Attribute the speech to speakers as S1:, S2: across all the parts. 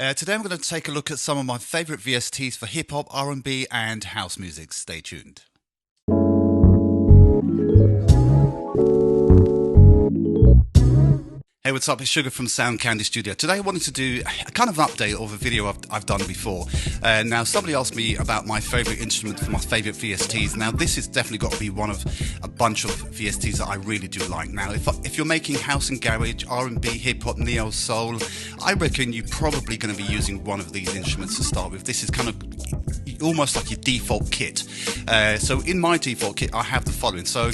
S1: Today I'm going to take a look at some of my favourite VSTs for hip-hop, R&B and house music. Stay tuned. Hey, what's up? It's Sugar from Sound Candy Studio. Today I wanted to do a kind of update of a video I've done before. Now, somebody asked me about my favourite instrument for my favourite VSTs. Now, this has definitely got to be one of a bunch of VSTs that I really do like. Now, if you're making house and garage, R&B, hip-hop, neo, soul, I reckon you're probably going to be using one of these instruments to start with. This is kind of almost like your default kit. So in my default kit, I have the following. So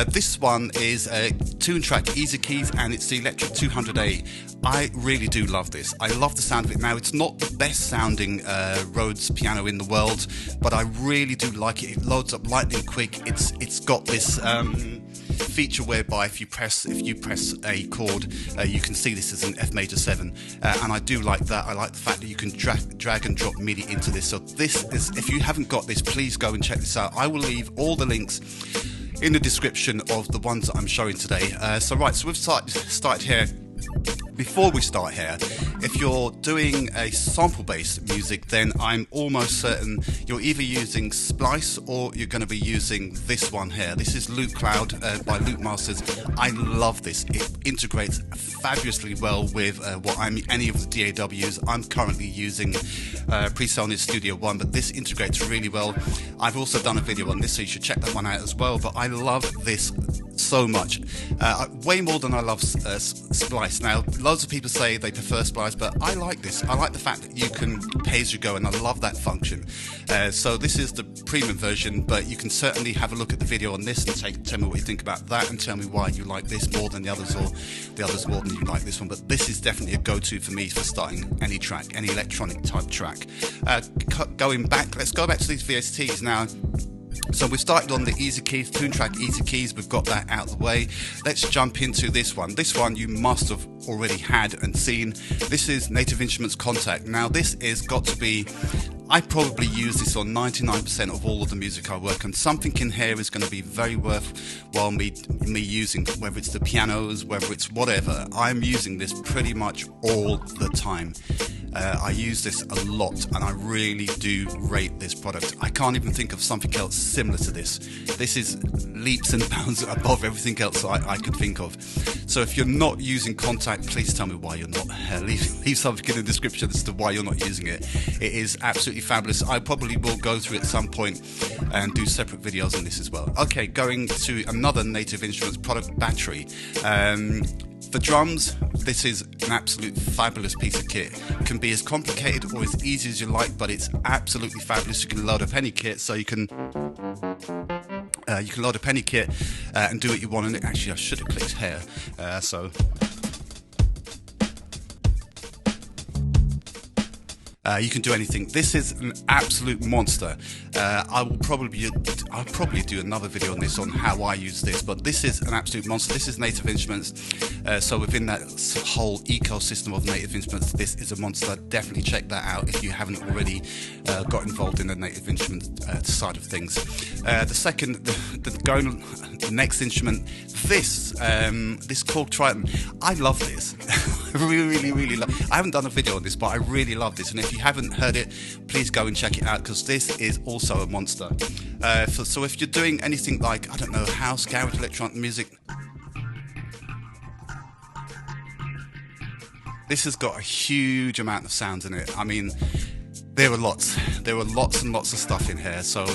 S1: this one is a tune-track Easy Keys, and it's the Electric 200A. I really do love this. I love the sound of it. Now, it's not the best sounding Rhodes piano in the world, but I really do like it. It loads up lightning quick. It's got this feature whereby if you press a chord, you can see this as an F major 7, and I do like that. I like the fact that you can drag and drop MIDI into this. So this is, if you haven't got this, please go and check this out. I will leave all the links in the description of the ones that I'm showing today. So we've started here. Before we start here, if you're doing a sample-based music, then I'm almost certain you're either using Splice or you're going to be using this one here. This is Loopcloud by Loopmasters. I love this. It integrates fabulously well with any of the DAWs. I'm currently using PreSonus Studio One, but this integrates really well. I've also done a video on this, so you should check that one out as well. But I love this so much, way more than I love Splice. Now, loads of people say they prefer Splice, but I like this. I like the fact that you can pay as you go, and I love that function. So this is the premium version, but you can certainly have a look at the video on this and tell me what you think about that, and tell me why you like this more than the others, or the others more than you like this one. But this is definitely a go-to for me for starting any track, any electronic type track. Going back, let's go back to these VSTs now. So we've started on the Easy Keys, tune track Easy Keys, we've got that out of the way. Let's jump into this one. This one you must have already had and seen. This is Native Instruments Contact. Now this is got to be, I probably use this on 99% of all of the music I work on. Something in here is going to be very worthwhile me using, whether it's the pianos, whether it's whatever. I'm using this pretty much all the time. I use this a lot, and I really do rate this product. I can't even think of something else similar to this. This is leaps and bounds above everything else I could think of. So if you're not using Contact, please tell me why you're not. Leave something in the description as to why you're not using it. It is absolutely fabulous. I probably will go through it at some point and do separate videos on this as well. Okay, going to another Native Instruments product, Battery. For drums, this is an absolute fabulous piece of kit. It can be as complicated or as easy as you like, but it's absolutely fabulous. You can load up any kit, so you can load up any kit and do what you want. And actually, I should have clicked here. You can do anything. This is an absolute monster. I'll probably do another video on this, on how I use this, but this is an absolute monster. This is Native Instruments. So within that whole ecosystem of Native Instruments, this is a monster. Definitely check that out if you haven't already got involved in the Native Instruments side of things. The next instrument, this called Triton. I love this. I really love. I haven't done a video on this, but I really love this. And if you haven't heard it, please go and check it out, because this is also a monster. So if you're doing anything like, I don't know, house, garage, electronic music, this has got a huge amount of sounds in it. I mean, there are lots and lots of stuff in here, so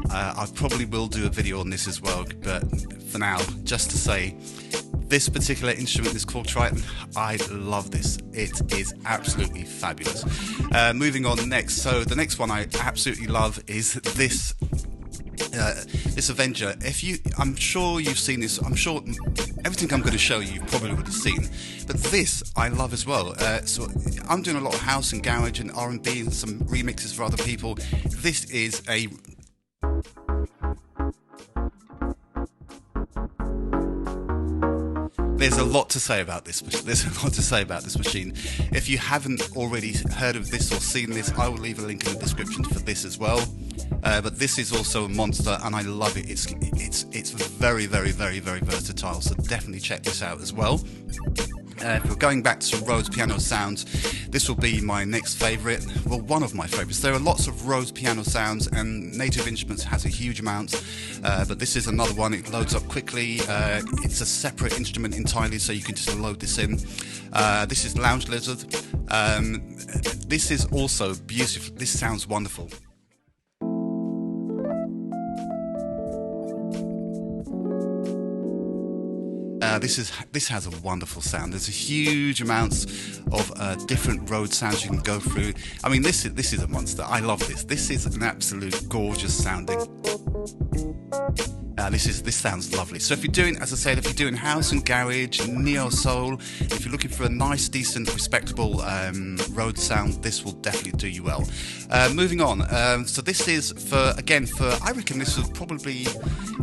S1: I probably will do a video on this as well. But for now, just to say, this particular instrument is called Triton. I love this. It is absolutely fabulous. Moving on next. So the next one I absolutely love is this Avenger. I'm sure you've seen this. I'm sure everything I'm going to show you probably would have seen, but this I love as well. So I'm doing a lot of house and garage and R&B and some remixes for other people. This is a There's a lot to say about this. Machine. If you haven't already heard of this or seen this, I will leave a link in the description for this as well. But this is also a monster, and I love it. It's very versatile. So definitely check this out as well. If we're going back to some Rhodes Piano sounds, this will be my next favourite, well, one of my favourites. There are lots of Rhodes Piano sounds, and Native Instruments has a huge amount, but this is another one. It loads up quickly. It's a separate instrument entirely, so you can just load this in. This is Lounge Lizard. This is also beautiful. This sounds wonderful. This has a wonderful sound. There's a huge amounts of different Rhodes sounds you can go through. I mean, this is a monster. I love this. This is an absolute gorgeous sounding. This sounds lovely. So if you're doing, as I said, if you're doing house and garage, neo soul, if you're looking for a nice, decent, respectable Rhodes sound, this will definitely do you well. Moving on. So this is for I reckon this will probably,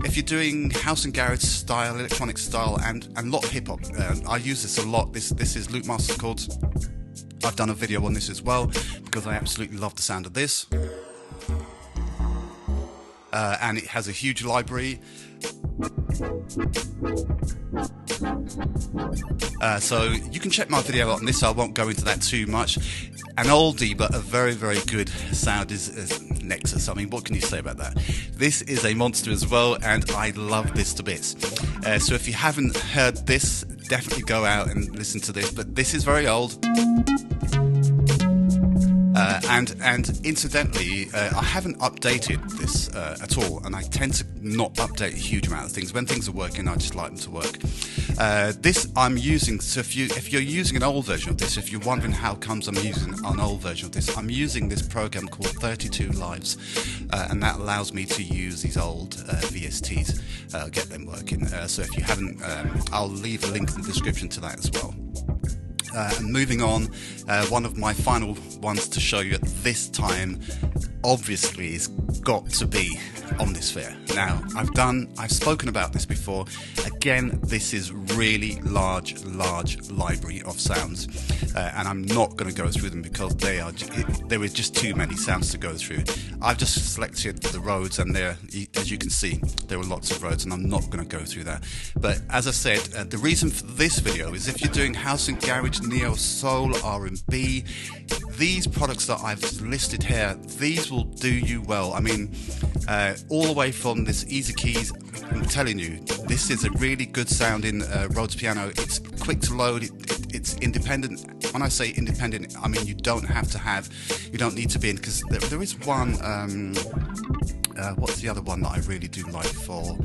S1: if you're doing house and garage style, electronic style, and a lot of hip hop. I use this a lot. This is Loopmaster chords. I've done a video on this as well because I absolutely love the sound of this. And it has a huge library. So you can check my video on this. I won't go into that too much. An oldie but a very, very good sound is Nexus. I mean, what can you say about that? This is a monster as well, and I love this to bits. So if you haven't heard this, definitely go out and listen to this. But this is very old. And incidentally, I haven't updated this at all, and I tend to not update a huge amount of things. When things are working, I just like them to work. This I'm using, so if you're using an old version of this, if you're wondering how comes I'm using an old version of this, I'm using this program called 32 Lives, and that allows me to use these old VSTs, get them working. So if you haven't, I'll leave a link in the description to that as well. And moving on, one of my final ones to show you at this time, obviously, is got to be Omnisphere. Now, I've spoken about this before. Again, this is really large library of sounds, and I'm not going to go through them because there are just too many sounds to go through. I've just selected the Rhodes, and as you can see, there are lots of Rhodes, and I'm not going to go through that. But as I said, the reason for this video is if you're doing house and garage, neo soul, R&B, these products that I've listed here, these will do you well. I mean, all the way from this easy keys, I'm telling you, this is a really good sounding Rhodes piano. It's quick to load, it's independent. When I say independent, I mean you don't need to be in, because there is one, what's the other one that I really do like for,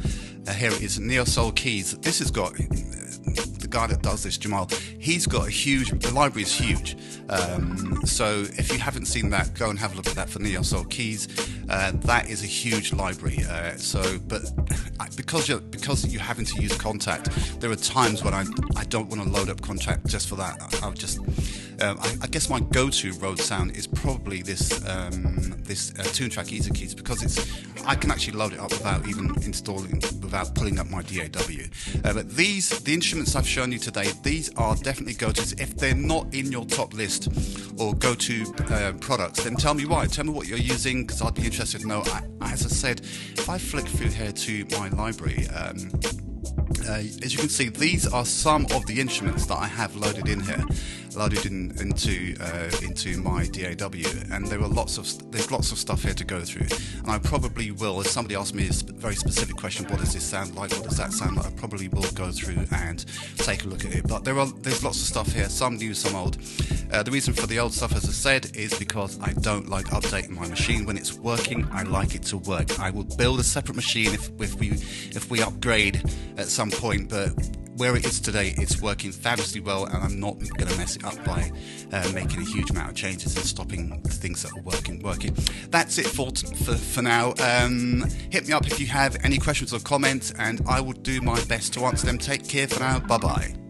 S1: here it is, Neo Soul Keys. This has got, the guy that does this, Jamal, he's got the library is huge. So if you haven't seen that, go and have a look at that for Neo Soul Keys. That is a huge library. But because you're having to use Contact, there are times when I don't want to load up Contact just for that. I guess my go-to Rhodes sound is probably this Tune Track Easy Keys, because I can actually load it up without pulling up my DAW. But the instruments I've shown you today, these are definitely go-tos. If they're not in your top list or go-to products, then tell me why. Tell me what you're using, because I'd be interested to know. As I said, if I flick through here to my library, as you can see, these are some of the instruments that I have loaded in here, into my DAW, and there's lots of stuff here to go through. And I probably will, if somebody asks me a very specific question, what does this sound like, what does that sound like, I probably will go through and take a look at it. But there's lots of stuff here, some new, some old. The reason for the old stuff, as I said, is because I don't like updating my machine. When it's working, I like it to work. I will build a separate machine if we upgrade at some point, but where it is today, it's working fabulously well, and I'm not going to mess it up by making a huge amount of changes and stopping the things that are working. That's it for now. Hit me up if you have any questions or comments, and I will do my best to answer them. Take care for now. Bye bye.